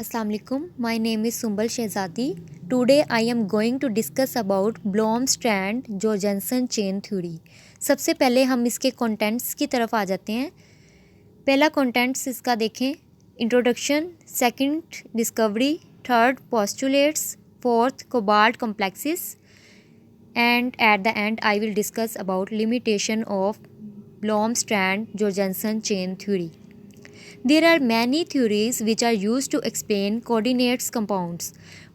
Assalamu alaikum. My name is Sumbal Shehzadi. Today I am going to discuss about Blom-Strand-Jorgensen chain theory. सबसे पहले हम इसके contents की तरफ आ जाते हैं। पहला कंटेंट्स इसका देखें, introduction, second discovery, third postulates, fourth cobalt complexes and at the end I will discuss about limitation of Blom-Strand-Jorgensen chain theory. There are many theories which are used to explain coordinates compounds.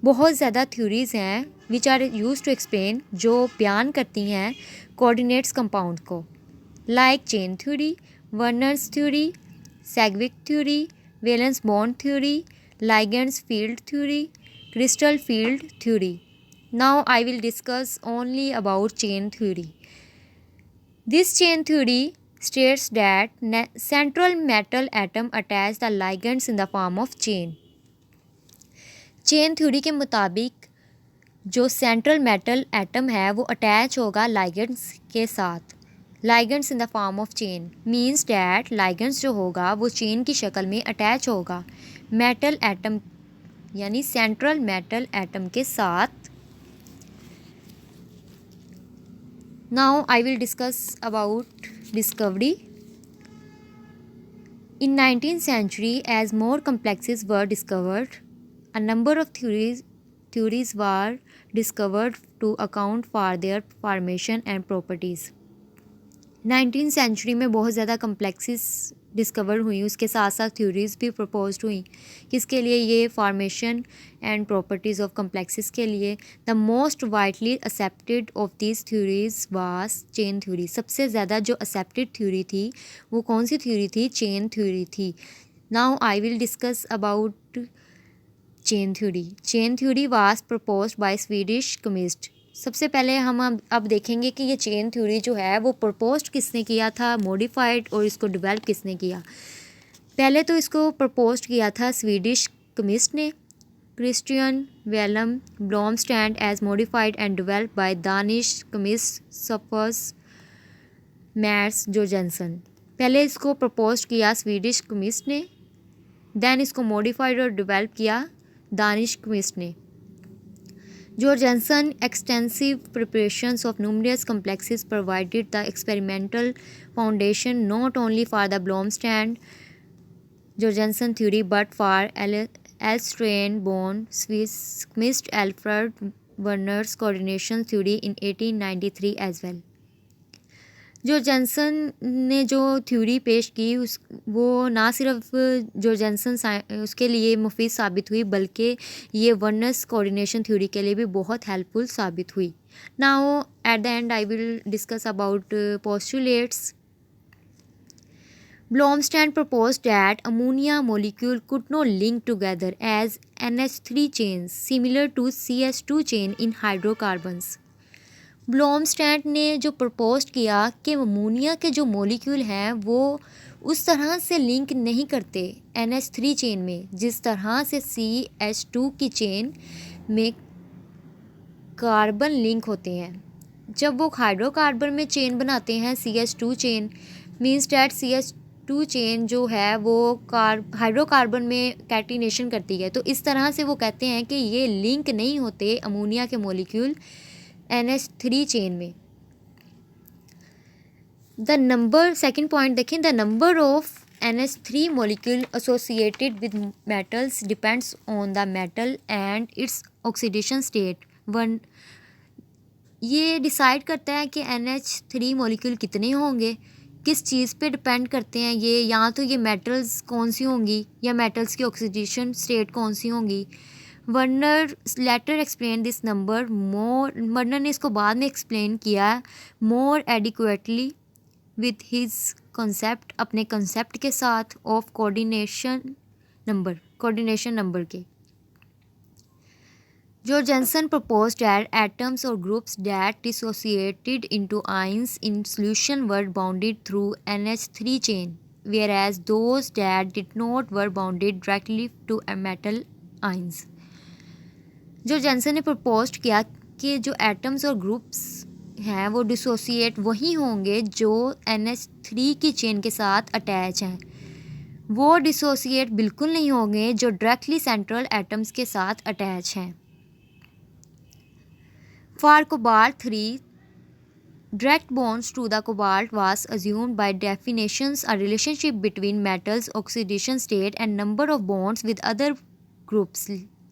बहुत ज़्यादा theories हैं which are used to explain जो बयान करती हैं coordinates compound को, like chain theory, Werner's theory, Sagwick theory, valence bond theory, ligands field theory, crystal field theory. Now I will discuss only about chain theory. This chain theory states that central metal atom attach the ligands in the form of chain. Chain theory के मुताबिक जो central metal atom है वो attach होगा ligands के साथ, ligands in the form of chain means that ligands जो होगा वो चेन की शक्ल में अटैच होगा मेटल एटम यानी सेंट्रल मेटल एटम के साथ. Now I will discuss about discovery. In 19th century, as more complexes were discovered, a number of theories were discovered to account for their formation and properties. 19th century में बहुत ज़्यादा complexes discover हुई, उसके साथ साथ theories भी propose हुई. किसके लिए? ये formation and properties of complexes के लिए. The most widely accepted of this theories was chain theory. सबसे ज़्यादा जो एक्सेप्टेड थ्योरी थी वो कौन सी थ्योरी थी? चेन थ्योरी थी. Now I will discuss about chain theory. Chain theory was proposed by Swedish chemist. सबसे पहले हम अब देखेंगे कि ये चेन थ्योरी जो है वो प्रपोज किसने किया था, मॉडिफाइड, और इसको डेवलप किसने किया. पहले तो इसको प्रपोज किया था स्वीडिश केमिस्ट ने, Christian Wilhelm Blomstrand, as modified and develop by Danish chemist Sophus Mads Jorgensen. पहले इसको प्रपोज किया स्वीडिश केमिस्ट ने, देन इसको मॉडिफाइड और डेवलप किया दानिश केमिस्ट ने. Jorgensen extensive preparations of numerous complexes provided the experimental foundation not only for the Blomstrand-Jorgensen theory but for L-strain bond Swiss Alfred Werner's coordination theory in 1893 as well. जॉर्जेंसन ने जो theory पेश की वो ना सिर्फ जॉर्जेंसन उसके लिए मुफीद साबित हुई बल्कि ये वर्नर्स कोऑर्डिनेशन थ्योरी के लिए भी बहुत हेल्पफुल साबित हुई. Now at the and I will discuss about postulates. Blomstrand proposed that ammonia molecule could not link together as NH3 chains similar to CH2 chain in hydrocarbons. ब्लॉमस्टैंड ने जो propose किया कि अमोनिया के जो मॉलिक्यूल हैं वो उस तरह से लिंक नहीं करते NH3 चेन में जिस तरह से CH2 की चेन में कार्बन लिंक होते हैं. जब वो हाइड्रोकार्बन में चेन बनाते हैं CH2 chain means that CH2 chain जो है वो हाइड्रोकार्बन में कैटिनेशन करती है. तो इस तरह से वो कहते हैं कि ये लिंक नहीं होते अमोनिया के मॉलिक्यूल NH3 चेन में. द नंबर, सेकेंड पॉइंट देखें, the number of NH3 molecule associated with metals depends on the metal and its oxidation state. One ये डिसाइड करता है कि NH3 मॉलिक्यूल कितने होंगे, किस चीज़ पे डिपेंड करते हैं ये, या तो ये मेटल्स कौन सी होंगी या मेटल्स की ऑक्सीडेशन स्टेट कौन सी होंगी. Werner later explain this number more. Werner ने इसको बाद में एक्सप्लेन किया more adequately with his concept, अपने कॉन्सेप्ट के साथ ऑफ कोऑर्डिनेशन नंबर के. Jorgensen proposed that atoms or groups that dissociated into ions in solution were bounded through NH3 chain, whereas those that did not were bounded directly to metal ions. जॉर्जेंसन ने propose किया कि जो atoms और groups हैं वो dissociate वही होंगे जो NH3 की चेन के साथ अटैच हैं, वो डिसोसिएट बिल्कुल नहीं होंगे जो डायरेक्टली सेंट्रल एटम्स के साथ अटैच हैं। For cobalt 3, direct bonds to the cobalt was assumed by definitions a relationship between metals oxidation state and number of bonds with other groups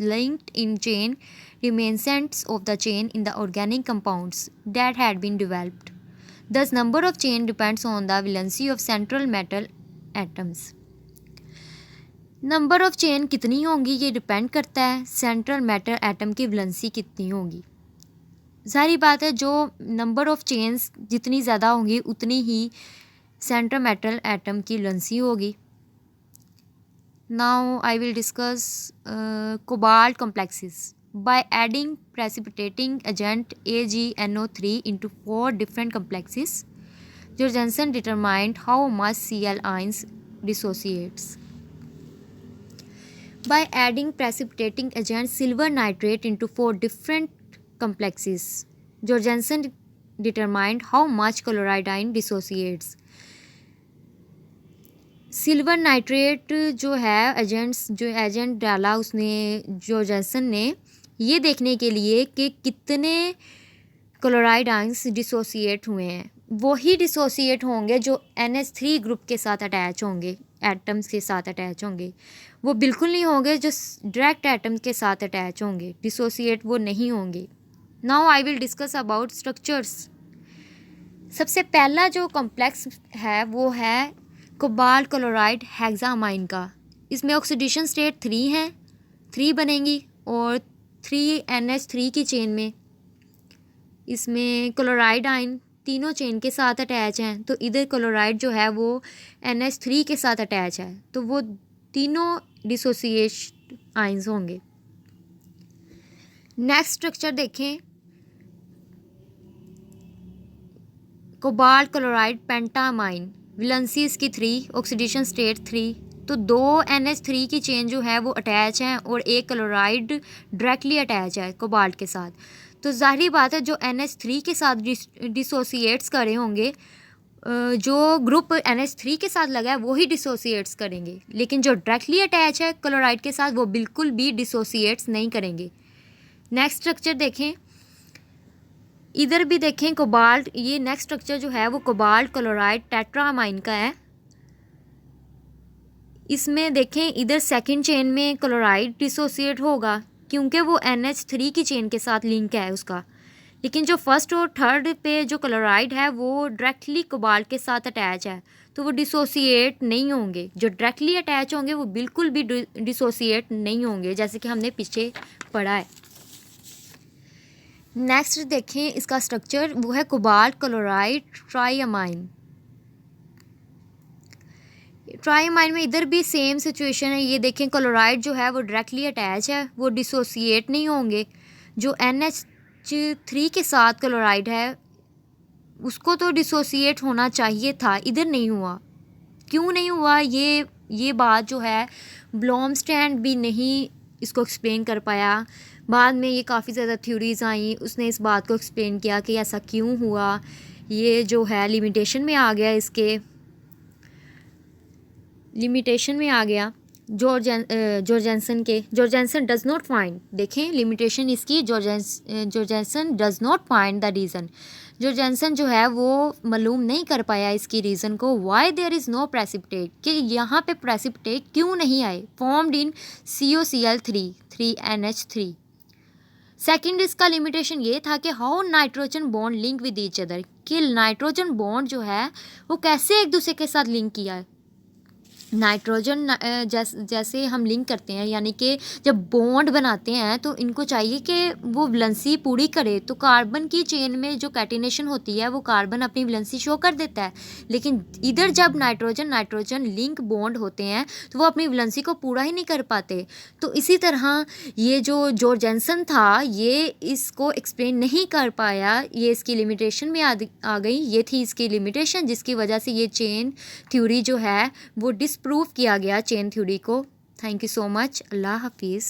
linked in chain reminiscent of the chain in the organic compounds that had been developed. Thus, number of chain depends on the valency of central metal atoms. Number of chain कितनी होंगी ये depend करता है central metal atom की valency कितनी होगी। सारी बात है, जो नंबर ऑफ चेन्स जितनी ज़्यादा होंगी उतनी ही सेंट्रल मेटल एटम की वैलेंसी होगी। Now I will discuss cobalt complexes. By adding precipitating agent AgNO3 into 4 different complexes, Jorgensen determined how much Cl ions dissociates. By adding precipitating agent silver nitrate into 4 different complexes, Jorgensen determined how much chloride ion dissociates. Silver nitrate जो है agent डाला उसने जॉर्जेंसन ने ये देखने के लिए कि कितने क्लोराइड आयंस डिसोसिएट हुए हैं। वही डिसोसिएट होंगे जो NH3 ग्रुप के साथ अटैच होंगे, एटम्स के साथ अटैच होंगे। वो बिल्कुल नहीं होंगे जो डायरेक्ट एटम्स के साथ अटैच होंगे, डिसोसिएट वो नहीं होंगे। Now I will discuss about structures. सबसे पहला जो कॉम्प्लेक्स है वो है कोबाल्ट क्लोराइड हेक्सामाइन का। इसमें ऑक्सीडेशन स्टेट 3 है, 3 बनेंगी और 3NH3 की चेन में इसमें क्लोराइड आयन तीनों चेन के साथ अटैच हैं। तो इधर क्लोराइड जो है वो NH3 के साथ अटैच है, तो वो तीनों डिसोसिएट आयंस होंगे। नेक्स्ट स्ट्रक्चर देखें, कोबाल्ट क्लोराइड पेंटामाइन, वैलेंसी इसकी 3, ऑक्सीडेशन स्टेट 3। तो 2 NH3 की चेन जो है वो अटैच हैं और एक क्लोराइड डायरेक्टली अटैच है कोबाल्ट के साथ। तो ज़ाहिर बात है जो NH3 के साथ डिसोसिएट्स करे होंगे, जो ग्रुप NH3 के साथ लगा है वही डिसोसिएट्स करेंगे, लेकिन जो डायरेक्टली अटैच है क्लोराइड के साथ वो बिल्कुल भी डिसोसिएट्स नहीं करेंगे। नेक्स्ट स्ट्रक्चर देखें, इधर भी देखें कोबाल्ट, ये नेक्स्ट स्ट्रक्चर जो है वो कोबाल्ट क्लोराइड टेट्रामाइन का है। इसमें देखें इधर सेकंड चेन में क्लोराइड डिसोसिएट होगा क्योंकि वो NH3 की चेन के साथ लिंक है उसका, लेकिन जो फर्स्ट और थर्ड पे जो क्लोराइड है वो डायरेक्टली कोबाल्ट के साथ अटैच है, तो वो डिसोसिएट नहीं होंगे। जो डायरेक्टली अटैच होंगे वो बिल्कुल भी डिसोसिएट नहीं होंगे, जैसे कि हमने पीछे पढ़ा है। नेक्स्ट देखें इसका स्ट्रक्चर, वो है कोबाल्ट क्लोराइड ट्राइअमाइन। ट्राइअमाइन में इधर भी सेम सिचुएशन है। ये देखें क्लोराइड जो है वो डायरेक्टली अटैच है, वो डिसोसिएट नहीं होंगे। जो NH3 के साथ क्लोराइड है उसको तो डिसोसिएट होना चाहिए था, इधर नहीं हुआ। क्यों नहीं हुआ ये बात जो है ब्लॉमस्टैंड भी नहीं इसको एक्सप्लेन कर पाया। बाद में ये काफ़ी ज़्यादा थ्योरीज आई, उसने इस बात को एक्सप्लेन किया कि ऐसा क्यों हुआ। ये जो है लिमिटेशन में आ गया, इसके लिमिटेशन में आ गया जॉर्जेंसन डज नॉट फाइंड। देखें लिमिटेशन इसकी, Jorgensen does not find the reason. Jorgensen जो है वो मालूम नहीं कर पाया इसकी रीज़न को। Why there is no precipitate, कि यहाँ पे प्रेसिपिटेट क्यों नहीं आए, formed in COCl3 3NH3। Second इसका लिमिटेशन ये था कि how nitrogen bond link with each other, कि नाइट्रोजन बॉन्ड जो है वो कैसे एक दूसरे के साथ लिंक किया है। नाइट्रोजन जैसे हम लिंक करते हैं, यानी कि जब बॉन्ड बनाते हैं तो इनको चाहिए कि वो वैलेंसी पूरी करे। तो कार्बन की चेन में जो कैटिनेशन होती है वो कार्बन अपनी वैलेंसी शो कर देता है, लेकिन इधर जब नाइट्रोजन लिंक बॉन्ड होते हैं तो वो अपनी वैलेंसी को पूरा ही नहीं कर पाते। तो इसी तरह ये जो जॉर्जेंसन था ये इसको एक्सप्लेन नहीं कर पाया, ये इसकी लिमिटेशन में आ गई। ये थी इसकी लिमिटेशन जिसकी वजह से ये चेन थ्योरी जो है वो प्रूफ किया गया चेन थ्योरी को। Thank you so much. अल्लाह हाफिज़।